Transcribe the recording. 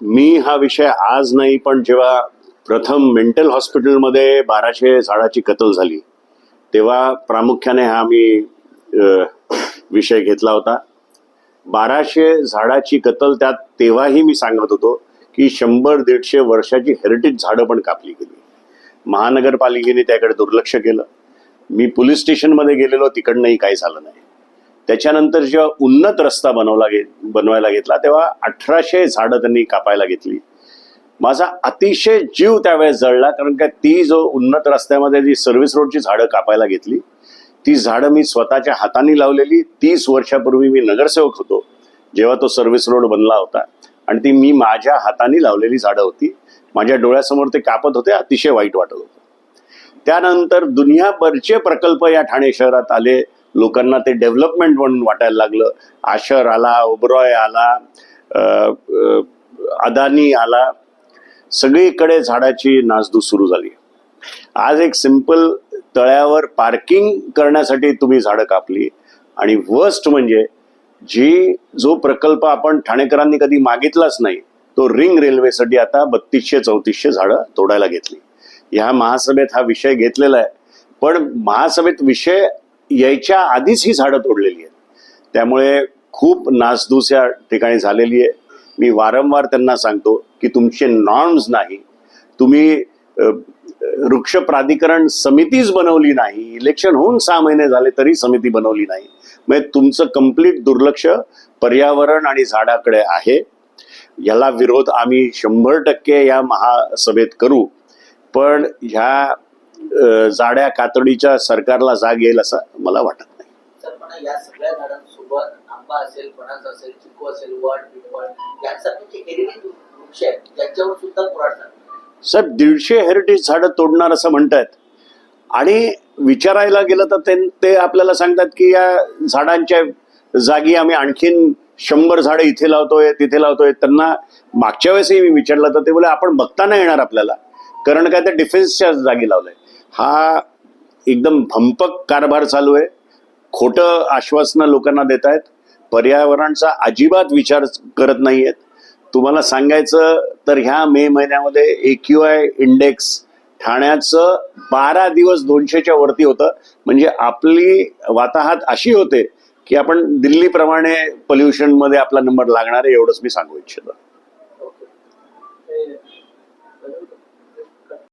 मी हा विषय आज नाही, पण जेव्हा प्रथम मेंटल हॉस्पिटलमध्ये 1200 झाडाची कत्तल झाली तेव्हा प्रामुख्याने हा मी विषय घेतला होता. 1200 झाडाची कत्तल, त्यात तेव्हाही मी सांगत होतो की 100-150 वर्षाची हेरिटेज झाडं पण कापली गेली. महानगरपालिकेने त्याकडे दुर्लक्ष केलं. मी पोलीस स्टेशनमध्ये गेलेलो, तिकडनंही काही झालं नाही. त्याच्यानंतर जेव्हा उन्नत रस्ता बनवायला घेतला तेव्हा 1800 झाडं त्यांनी कापायला घेतली. माझा अतिशय जीव त्यावेळेस जळला, कारण का ती जो उन्नत रस्त्यामध्ये जी सर्व्हिस रोडची झाडं कापायला घेतली, ती झाडं मी स्वतःच्या हाताने लावलेली. 30 वर्षापूर्वी मी नगरसेवक होतो जेव्हा तो सर्व्हिस रोड बनला होता, आणि ती मी माझ्या हाताने लावलेली झाडं होती. माझ्या डोळ्यासमोर ते कापत होते, अतिशय वाईट वाटत होतं. त्यानंतर दुनियाभरचे प्रकल्प या ठाणे शहरात आले. लोकांना ते डेव्हलपमेंट म्हणून वाटायला लागलं. आशर आला, ओबरॉय आला, अदानी आला, सगळीकडे झाडाची नासधूस सुरू झाली. आज एक सिंपल तळ्यावर पार्किंग करण्यासाठी तुम्ही झाडं कापली. आणि वर्स्ट म्हणजे जो प्रकल्प आपण ठाणेकरांनी कधी मागितलाच नाही, तो रिंग रेल्वेसाठी आता 3200-3400 झाडं तोडायला घेतली. ह्या महासभेत हा विषय घेतलेला आहे, पण महासभेत विषय यायच्या आधीच ही झाडं तोडलेली आहेत. त्यामुळे खूप नासधूस या ठिकाणी झालेली आहे. मी वारंवार त्यांना सांगतो की तुमचे नॉर्म्स नाही, तुम्ही वृक्ष प्राधिकरण समितीच बनवली नाही. इलेक्शन होऊन 6 महिने झाले तरी समिती बनवली नाही. म्हणजे तुमचं कम्प्लीट दुर्लक्ष पर्यावरण आणि झाडाकडे आहे. याला विरोध आम्ही 100% या महासभेत करू, पण ह्या जाड्या कातडीच्या सरकारला जाग येईल असं मला वाटत नाही. सर, पण या सगळ्या झाडांसोबत आंबा असेल, फणस असेल, चिकू असेल, वड, पिंपळ यांसारखे हेरिटेज वृक्ष आहेत, ज्यांच्यावर सुद्धा कुऱ्हाड झाली. साहेब, 150 हेरिटेज झाडं तोडणार असं म्हणतात, आणि विचारायला गेलं तर ते आपल्याला सांगतात की या झाडांच्या जागी आम्ही आणखीन 100 झाडं इथे लावतोय, तिथे लावतोय. त्यांना मागच्या वेळेसही मी विचारलं तर ते बोले आपण बघता नाही येणार आपल्याला, कारण काय ते डिफेन्सच्या जागी लावलंय. हा एकदम भंपक कारभार चालू आहे. खोटं आश्वासनं लोकांना देत आहेत, पर्यावरणाचा अजिबात विचार करत नाहीयेत. तुम्हाला सांगायचं तर ह्या मे महिन्यामध्ये AQI इंडेक्स ठाण्याचं 12 दिवस 200च्या वरती होतं. म्हणजे आपली वाताहत अशी होते की आपण दिल्लीप्रमाणे पोल्युशन मध्ये आपला नंबर लागणार आहे, एवढंच मी सांगू इच्छितो.